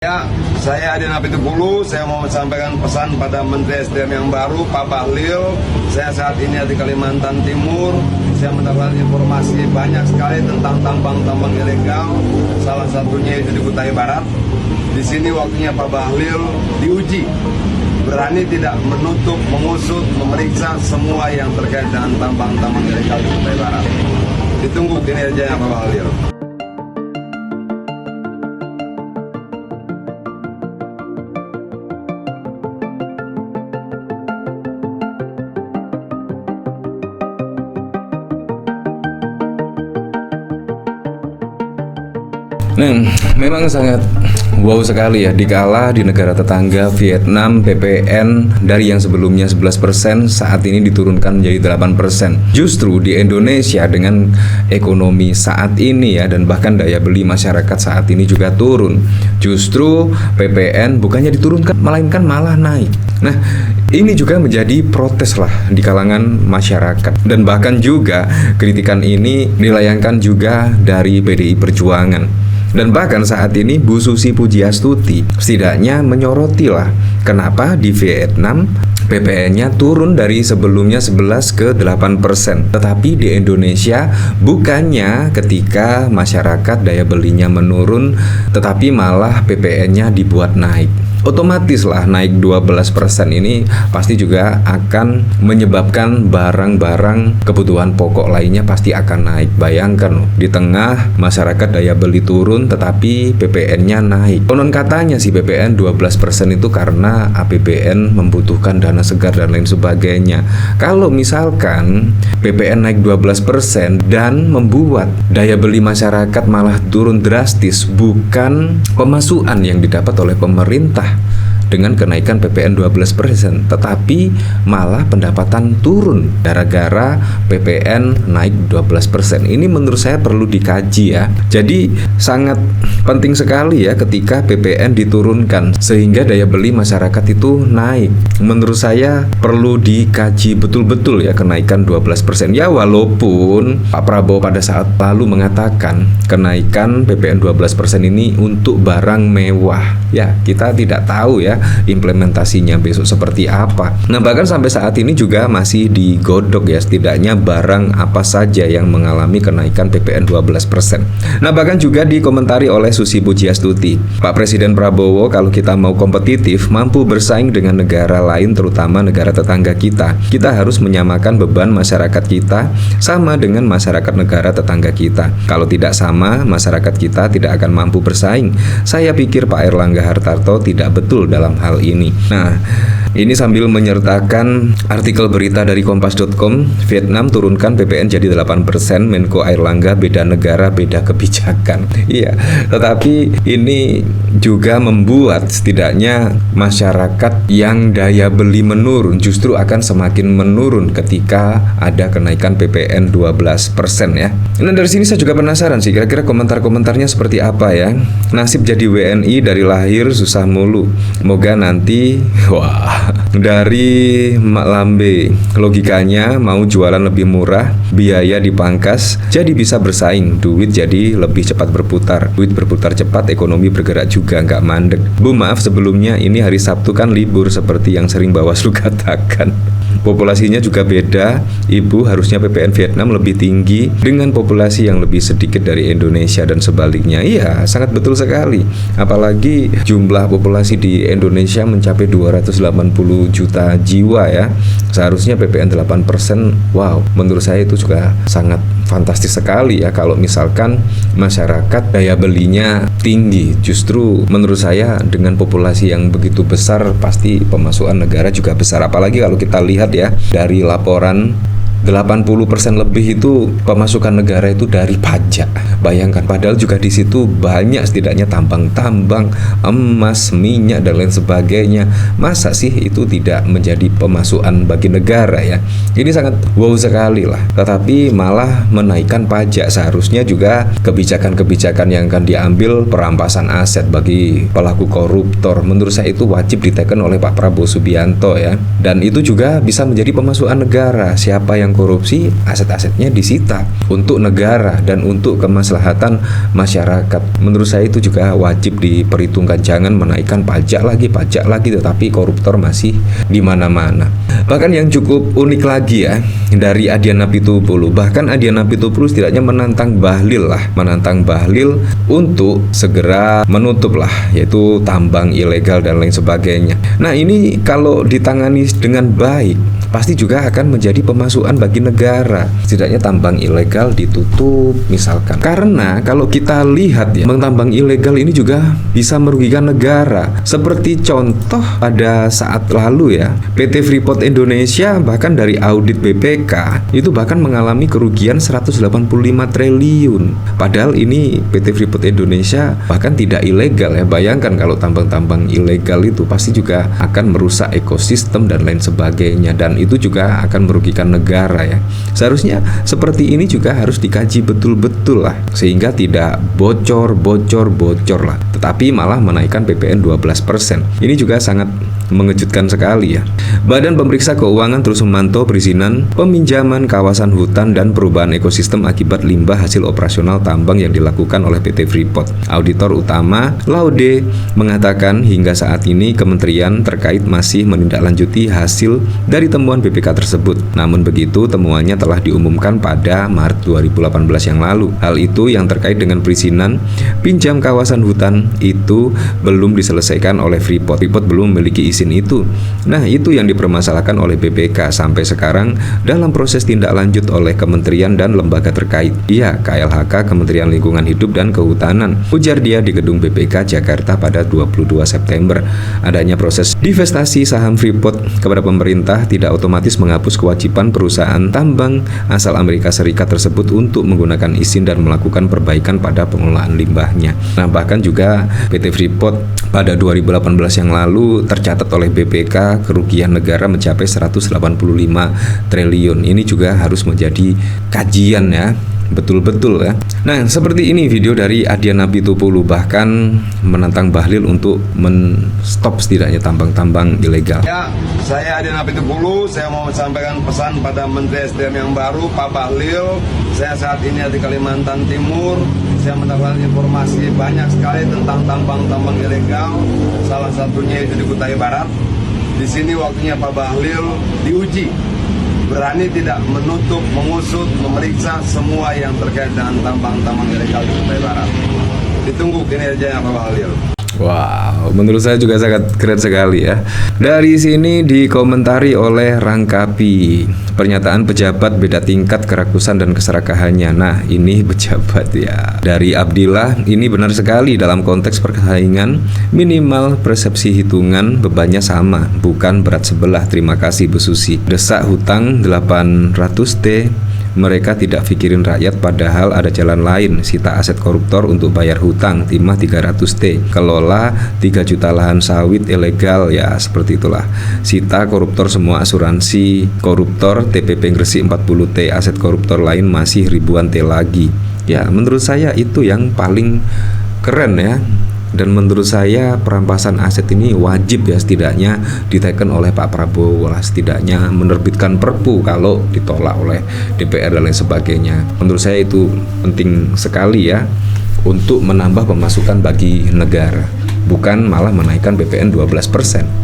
Ya, saya Adin Apitupulu. Saya mau sampaikan pesan pada Menteri SDM yang baru, Pak Bahlil. Saya saat ini di Kalimantan Timur. Saya mendapatkan informasi banyak sekali tentang tambang-tambang ilegal. Salah satunya itu di Kutai Barat. Di sini waktunya Pak Bahlil diuji. Berani tidak menutup, mengusut, memeriksa semua yang terkait dengan tambang-tambang ilegal di Kutai Barat. Ditunggu kinerjanya Pak Bahlil. Nah, memang sangat wow sekali ya dikala di negara tetangga Vietnam PPN dari yang sebelumnya 11% saat ini diturunkan menjadi 8%. Justru di Indonesia dengan ekonomi saat ini ya dan bahkan daya beli masyarakat saat ini juga turun. Justru PPN bukannya diturunkan melainkan malah naik. Nah, ini juga menjadi protes lah di kalangan masyarakat dan bahkan juga kritikan ini dilayangkan juga dari PDI Perjuangan. Dan bahkan saat ini Bu Susi Pujiastuti setidaknya menyoroti lah kenapa di Vietnam PPN-nya turun dari sebelumnya 11 ke 8%. Tetapi di Indonesia bukannya ketika masyarakat daya belinya menurun tetapi malah PPN-nya dibuat naik. Otomatis lah naik 12% ini pasti juga akan menyebabkan barang-barang kebutuhan pokok lainnya pasti akan naik. Bayangkan di tengah masyarakat daya beli turun tetapi PPN-nya naik. Konon katanya sih PPN 12% itu karena APBN membutuhkan dana segar dan lain sebagainya. Kalau misalkan PPN naik 12% dan membuat daya beli masyarakat malah turun drastis, bukan pemasukan yang didapat oleh pemerintah dengan kenaikan PPN 12%, tetapi malah pendapatan turun gara-gara PPN naik 12%. Ini menurut saya perlu dikaji ya. Jadi sangat penting sekali ya ketika PPN diturunkan sehingga daya beli masyarakat itu naik. Menurut saya perlu dikaji betul-betul ya kenaikan 12%. Ya walaupun Pak Prabowo pada saat lalu mengatakan kenaikan PPN 12% ini untuk barang mewah. Ya, kita tidak tahu ya implementasinya besok seperti apa. Nah, bahkan sampai saat ini juga masih digodok ya setidaknya barang apa saja yang mengalami kenaikan PPN 12%. Nah, bahkan juga dikomentari oleh Susi Pujiastuti, Pak Presiden Prabowo kalau kita mau kompetitif, mampu bersaing dengan negara lain terutama negara tetangga kita harus menyamakan beban masyarakat kita sama dengan masyarakat negara tetangga kita. Kalau tidak sama, masyarakat kita tidak akan mampu bersaing. Saya pikir Pak Airlangga Hartarto tidak betul dalam hal ini. Nah, ini sambil menyertakan artikel berita dari kompas.com, Vietnam turunkan PPN jadi 8%, Menko Airlangga beda negara beda kebijakan. Iya, tetapi ini juga membuat setidaknya masyarakat yang daya beli menurun justru akan semakin menurun ketika ada kenaikan PPN 12% ya. Nah, dari sini saya juga penasaran sih kira-kira komentar-komentarnya seperti apa ya. Nasib jadi WNI dari lahir susah mulu. Moga nanti dari Mak Lambe logikanya mau jualan lebih murah, biaya dipangkas, jadi bisa bersaing, duit jadi lebih cepat berputar. Duit berputar cepat, ekonomi bergerak juga, nggak mandek. Bu maaf sebelumnya ini hari Sabtu kan libur seperti yang sering Bawaslu katakan. Populasinya juga beda. Ibu harusnya PPN Vietnam lebih tinggi dengan populasi yang lebih sedikit dari Indonesia dan sebaliknya. Iya, sangat betul sekali. Apalagi jumlah populasi di Indonesia mencapai 280 juta jiwa ya. Seharusnya PPN 8%. Wow, menurut saya itu juga sangat fantastis sekali ya kalau misalkan masyarakat daya belinya tinggi. Justru menurut saya dengan populasi yang begitu besar pasti pemasukan negara juga besar. Apalagi kalau kita lihat ya dari laporan 80% lebih itu pemasukan negara itu dari pajak. Bayangkan, padahal juga di situ banyak setidaknya tambang-tambang, emas, minyak dan lain sebagainya. Masa sih itu tidak menjadi pemasukan bagi negara ya? Ini sangat wow sekali lah. Tetapi malah menaikkan pajak. Seharusnya juga kebijakan-kebijakan yang akan diambil perampasan aset bagi pelaku koruptor. Menurut saya itu wajib diteken oleh Pak Prabowo Subianto ya. Dan itu juga bisa menjadi pemasukan negara. Siapa yang korupsi, aset-asetnya disita untuk negara dan untuk kemaslahatan masyarakat. Menurut saya itu juga wajib diperhitungkan, jangan menaikkan pajak lagi, tetapi koruptor masih di mana-mana. Bahkan yang cukup unik lagi ya, dari Adian Apitupulu, bahkan Adian Apitupulu setidaknya menantang Bahlil untuk segera menutup lah, yaitu tambang ilegal dan lain sebagainya. Nah, ini kalau ditangani dengan baik pasti juga akan menjadi pemasukan bagi negara. Setidaknya tambang ilegal ditutup misalkan. Karena kalau kita lihat ya, tambang ilegal ini juga bisa merugikan negara. Seperti contoh pada saat lalu ya, PT Freeport Indonesia bahkan dari audit BPK itu bahkan mengalami kerugian 185 triliun. Padahal ini PT Freeport Indonesia bahkan tidak ilegal ya. Bayangkan kalau tambang-tambang ilegal itu pasti juga akan merusak ekosistem dan lain sebagainya, dan itu juga akan merugikan negara ya. Seharusnya seperti ini juga harus dikaji betul-betul lah, sehingga tidak bocor lah, tetapi malah menaikkan PPN 12%. Ini juga sangat mengejutkan sekali ya. Badan Pemeriksa Keuangan terus memantau perizinan peminjaman kawasan hutan dan perubahan ekosistem akibat limbah hasil operasional tambang yang dilakukan oleh PT Freeport. Auditor utama Laude mengatakan hingga saat ini kementerian terkait masih menindaklanjuti hasil dari temuan BPK tersebut. Namun begitu, temuannya telah diumumkan pada Maret 2018 yang lalu. Hal itu yang terkait dengan perizinan pinjam kawasan hutan itu belum diselesaikan oleh Freeport. Freeport belum memiliki izin itu. Nah, itu yang dipermasalahkan oleh BPK sampai sekarang dalam proses tindak lanjut oleh kementerian dan lembaga terkait. Iya, KLHK, Kementerian Lingkungan Hidup dan Kehutanan, ujar dia di gedung BPK Jakarta pada 22 September. Adanya proses divestasi saham Freeport kepada pemerintah tidak otomatis menghapus kewajiban perusahaan tambang asal Amerika Serikat tersebut untuk menggunakan izin dan melakukan perbaikan pada pengelolaan limbahnya. Nah, bahkan juga PT Freeport pada 2018 yang lalu tercatat oleh BPK kerugian negara mencapai 185 triliun. Ini juga harus menjadi kajian ya, betul-betul ya. Nah, seperti ini video dari Adian Apitupulu, bahkan menantang Bahlil untuk men-stop setidaknya tambang-tambang ilegal. Ya, saya Adian Apitupulu, saya mau sampaikan pesan pada Menteri SDM yang baru, Pak Bahlil. Saya saat ini di Kalimantan Timur. Saya mendapatkan informasi banyak sekali tentang tambang-tambang ilegal. Salah satunya itu di Kutai Barat. Di sini waktunya Pak Bahlil diuji. Berani tidak menutup, mengusut, memeriksa semua yang terkait dengan tambang-tambang ilegal di Kutai Barat. Ditunggu kinerjanya Pak Bahlil. Wow, menurut saya juga sangat keren sekali ya. Dari sini dikomentari oleh Rangkapi, pernyataan pejabat beda tingkat kerakusan dan keserakahannya. Nah, ini pejabat ya. Dari Abdillah, ini benar sekali dalam konteks persaingan minimal persepsi hitungan bebannya sama, bukan berat sebelah. Terima kasih Bu Susi. Desak hutang 800T. Mereka tidak pikirin rakyat padahal ada jalan lain. Sita aset koruptor untuk bayar hutang, timah 300T. Kelola 3 juta lahan sawit ilegal, ya seperti itulah. Sita koruptor semua asuransi koruptor, TPP Gresik 40T. Aset koruptor lain masih ribuan T lagi. Ya, menurut saya itu yang paling keren ya. Dan menurut saya perampasan aset ini wajib ya setidaknya diteken oleh Pak Prabowo lah, setidaknya menerbitkan perpu kalau ditolak oleh DPR dan lain sebagainya. Menurut saya itu penting sekali ya untuk menambah pemasukan bagi negara, bukan malah menaikkan PPN 12%.